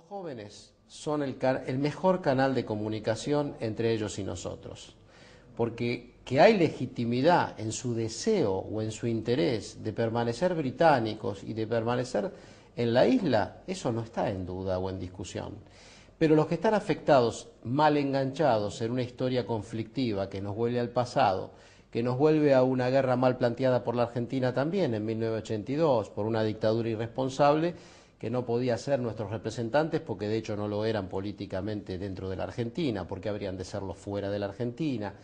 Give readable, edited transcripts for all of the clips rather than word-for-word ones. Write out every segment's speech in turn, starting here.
Jóvenes son el mejor canal de comunicación entre ellos y nosotros, porque que hay legitimidad en su deseo o en su interés de permanecer británicos y de permanecer en la isla, eso no está en duda o en discusión. Pero los que están afectados, mal enganchados en una historia conflictiva que nos vuelve al pasado, que nos vuelve a una guerra mal planteada por la Argentina también en 1982, por una dictadura irresponsable, que no podía ser nuestros representantes porque de hecho no lo eran políticamente dentro de la Argentina, porque habrían de serlo fuera de la Argentina,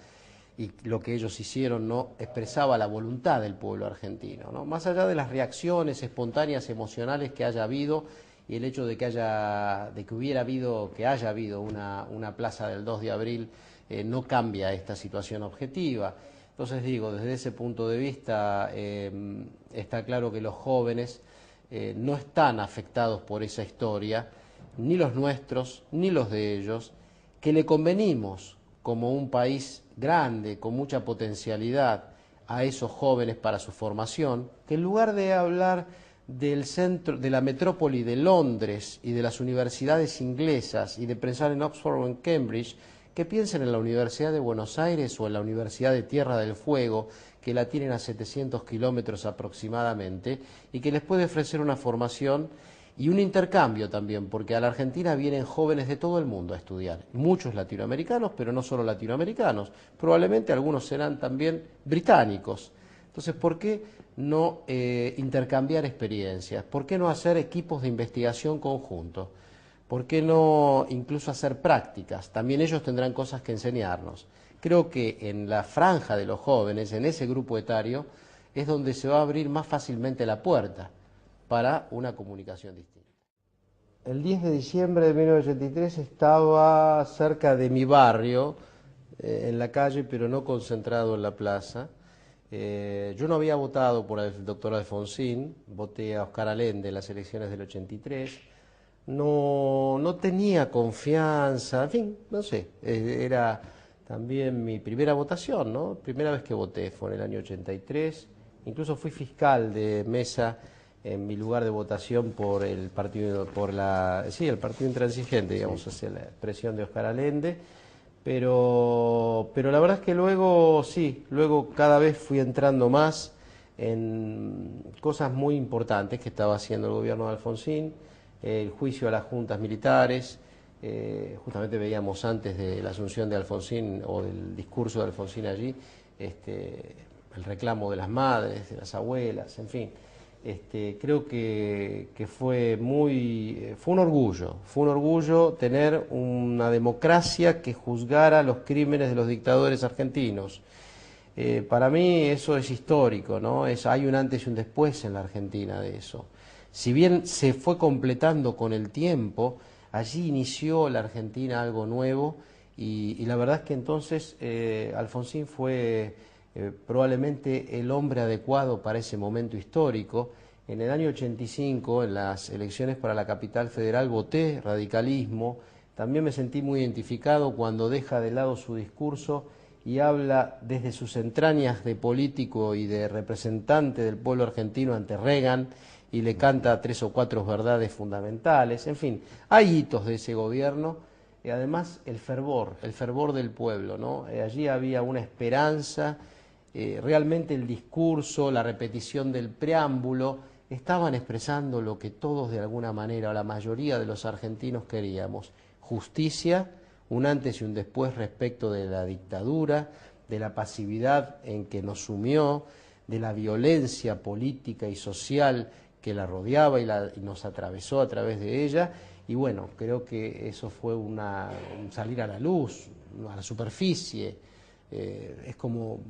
y lo que ellos hicieron no expresaba la voluntad del pueblo argentino, ¿no? Más allá de las reacciones espontáneas, emocionales que haya habido, y el hecho de que haya habido una plaza del 2 de abril, no cambia esta situación objetiva. Entonces digo, desde ese punto de vista está claro que los jóvenes no están afectados por esa historia, ni los nuestros, ni los de ellos, que le convenimos como un país grande, con mucha potencialidad, a esos jóvenes para su formación, que en lugar de hablar del centro, de la metrópoli de Londres y de las universidades inglesas y de pensar en Oxford o en Cambridge, que piensen en la Universidad de Buenos Aires o en la Universidad de Tierra del Fuego, que la tienen a 700 kilómetros aproximadamente y que les puede ofrecer una formación y un intercambio también, porque a la Argentina vienen jóvenes de todo el mundo a estudiar, muchos latinoamericanos, pero no solo latinoamericanos, probablemente algunos serán también británicos. Entonces, ¿por qué no intercambiar experiencias? ¿Por qué no hacer equipos de investigación conjuntos? ¿Por qué no incluso hacer prácticas? También ellos tendrán cosas que enseñarnos. Creo que en la franja de los jóvenes, en ese grupo etario, es donde se va a abrir más fácilmente la puerta para una comunicación distinta. El 10 de diciembre de 1983 estaba cerca de mi barrio, en la calle, pero no concentrado en la plaza. Yo no había votado por el doctor Alfonsín, voté a Oscar Allende en las elecciones del 83. No tenía confianza, en fin, no sé, era también mi primera votación, ¿no? Primera vez que voté fue en el año 83, incluso fui fiscal de mesa en mi lugar de votación por el partido, el partido intransigente, digamos, hacia la presión de Oscar Allende, pero la verdad es que luego cada vez fui entrando más en cosas muy importantes que estaba haciendo el gobierno de Alfonsín, el juicio a las juntas militares, justamente veíamos antes de la asunción de Alfonsín o del discurso de Alfonsín allí, el reclamo de las madres, de las abuelas, en fin. Creo que fue un orgullo tener una democracia que juzgara los crímenes de los dictadores argentinos. Para mí eso es histórico, ¿no? Hay un antes y un después en la Argentina de eso. Si bien se fue completando con el tiempo, allí inició la Argentina algo nuevo y la verdad es que entonces Alfonsín fue probablemente el hombre adecuado para ese momento histórico. En el año 85, en las elecciones para la capital federal, voté radicalismo. También me sentí muy identificado cuando deja de lado su discurso y habla desde sus entrañas de político y de representante del pueblo argentino ante Reagan y le canta 3 o 4 verdades fundamentales. En fin, hay hitos de ese gobierno y además el fervor del pueblo, ¿no? Allí había una esperanza, realmente el discurso, la repetición del preámbulo, estaban expresando lo que todos de alguna manera, o la mayoría de los argentinos queríamos: justicia, un antes y un después respecto de la dictadura, de la pasividad en que nos sumió, de la violencia política y social que la rodeaba y nos atravesó a través de ella. Y bueno, creo que eso fue un salir a la luz, a la superficie. Es como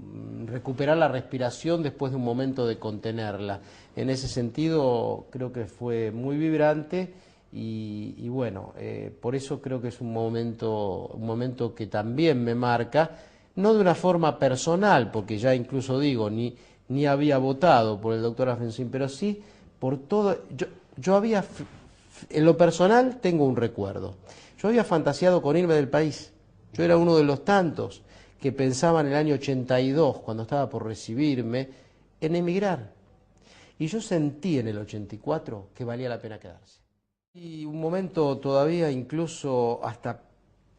recuperar la respiración después de un momento de contenerla. En ese sentido creo que fue muy vibrante y bueno, por eso creo que es un momento que también me marca, no de una forma personal, porque ya incluso digo, ni había votado por el doctor Alfonsín, pero sí por todo. Yo había, en lo personal tengo un recuerdo, yo había fantaseado con irme del país, yo era uno de los tantos que pensaba en el año 82, cuando estaba por recibirme, en emigrar. Y yo sentí en el 84 que valía la pena quedarse. Y un momento todavía incluso hasta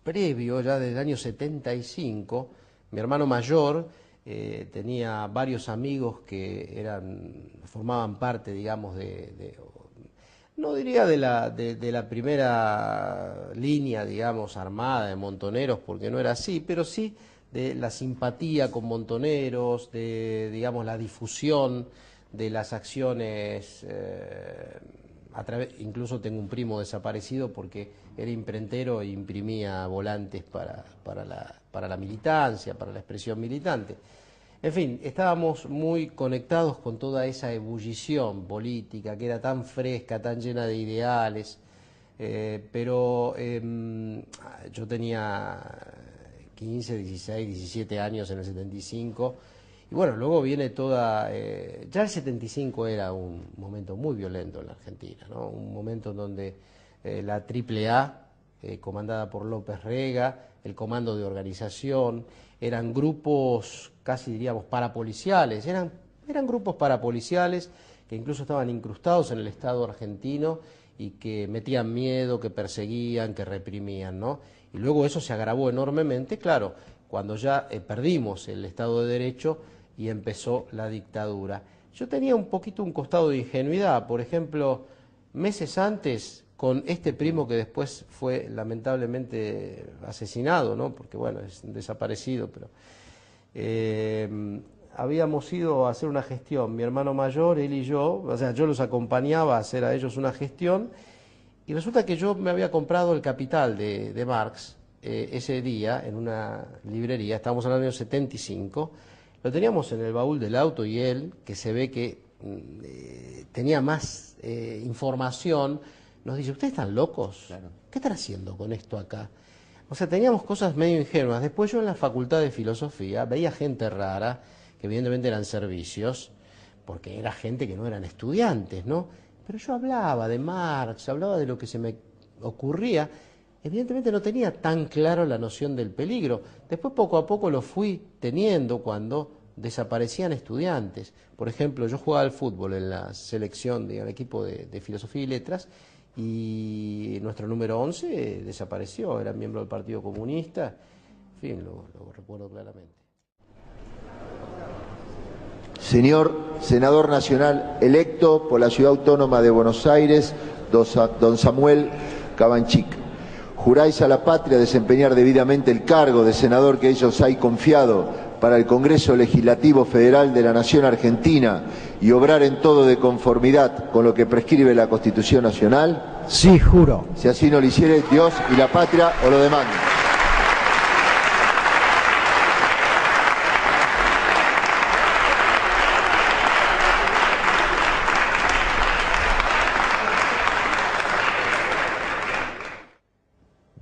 previo, ya del año 75, mi hermano mayor tenía varios amigos que formaban parte, digamos, no diría de la primera línea, digamos, armada de montoneros, porque no era así, pero sí de la simpatía con montoneros, de, digamos, la difusión de las acciones, incluso tengo un primo desaparecido porque era imprentero e imprimía volantes para la militancia, para la expresión militante. En fin, estábamos muy conectados con toda esa ebullición política que era tan fresca, tan llena de ideales, pero yo tenía 15, 16, 17 años en el 75, y bueno, luego viene ya el 75 era un momento muy violento en la Argentina, ¿no? Un momento en donde la AAA, comandada por López Rega, el Comando de Organización, eran grupos casi diríamos parapoliciales, eran grupos parapoliciales que incluso estaban incrustados en el Estado argentino y que metían miedo, que perseguían, que reprimían, ¿no? Y luego eso se agravó enormemente, claro, cuando ya perdimos el Estado de Derecho y empezó la dictadura. Yo tenía un poquito un costado de ingenuidad, por ejemplo, meses antes, con este primo que después fue lamentablemente asesinado, ¿no? Porque bueno, es desaparecido, pero habíamos ido a hacer una gestión, mi hermano mayor, él y yo, o sea, yo los acompañaba a hacer a ellos una gestión, y resulta que yo me había comprado el Capital de Marx ese día en una librería, estábamos en el año 75, lo teníamos en el baúl del auto y él, que se ve que tenía más información, nos dice, ¿ustedes están locos? Claro. ¿Qué están haciendo con esto acá? O sea, teníamos cosas medio ingenuas. Después yo en la Facultad de Filosofía veía gente rara, que evidentemente eran servicios, porque era gente que no eran estudiantes, ¿no? Pero yo hablaba de Marx, hablaba de lo que se me ocurría. Evidentemente no tenía tan claro la noción del peligro. Después poco a poco lo fui teniendo cuando desaparecían estudiantes. Por ejemplo, yo jugaba al fútbol en la selección del equipo de Filosofía y Letras, y nuestro número 11 desapareció, era miembro del Partido Comunista, en fin, lo recuerdo claramente. Señor Senador Nacional electo por la Ciudad Autónoma de Buenos Aires, don Samuel Cabanchik, juráis a la patria desempeñar debidamente el cargo de senador que ellos hay confiado para el Congreso Legislativo Federal de la Nación Argentina y obrar en todo de conformidad con lo que prescribe la Constitución Nacional? Sí, juro. Si así no lo hiciere, Dios y la patria os lo demandan.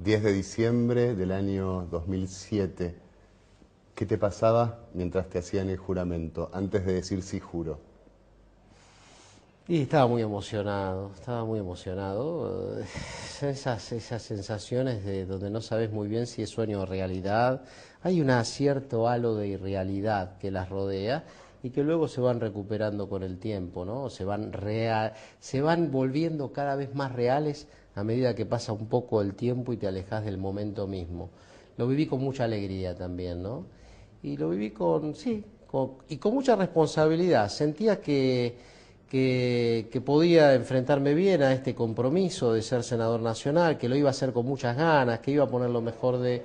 ...10 de diciembre del año 2007... ¿Qué te pasaba mientras te hacían el juramento, antes de decir sí juro? Y estaba muy emocionado, esas sensaciones de donde no sabes muy bien si es sueño o realidad. Hay un cierto halo de irrealidad que las rodea y que luego se van recuperando con el tiempo, ¿no? Se van volviendo cada vez más reales a medida que pasa un poco el tiempo y te alejas del momento mismo. Lo viví con mucha alegría también, ¿no? Y lo viví con mucha responsabilidad. Sentía que podía enfrentarme bien a este compromiso de ser senador nacional, que lo iba a hacer con muchas ganas, que iba a poner lo mejor de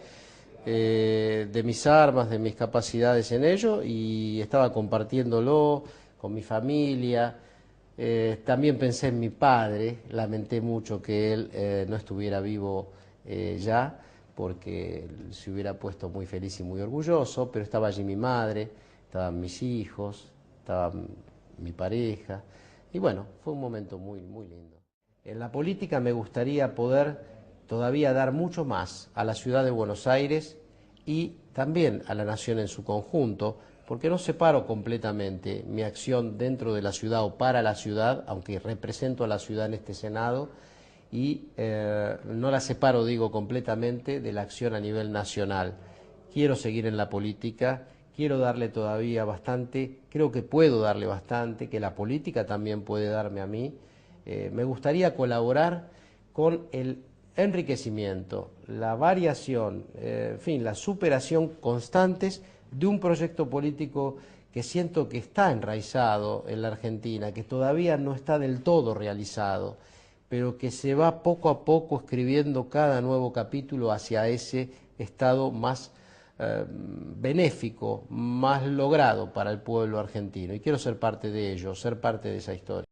mis armas, de mis capacidades en ello, y estaba compartiéndolo con mi familia. También pensé en mi padre, lamenté mucho que él no estuviera vivo ya, porque se hubiera puesto muy feliz y muy orgulloso, pero estaba allí mi madre, estaban mis hijos, estaba mi pareja, y bueno, fue un momento muy, muy lindo. En la política me gustaría poder todavía dar mucho más a la ciudad de Buenos Aires y también a la nación en su conjunto, porque no separo completamente mi acción dentro de la ciudad o para la ciudad, aunque represento a la ciudad en este Senado, y no la separo, digo, completamente de la acción a nivel nacional. Quiero seguir en la política, quiero darle todavía bastante, creo que puedo darle bastante, que la política también puede darme a mí. Me gustaría colaborar con el enriquecimiento, la variación, en fin, la superación constantes de un proyecto político que siento que está enraizado en la Argentina, que todavía no está del todo realizado, pero que se va poco a poco escribiendo cada nuevo capítulo hacia ese estado más benéfico, más logrado para el pueblo argentino. Y quiero ser parte de ello, ser parte de esa historia.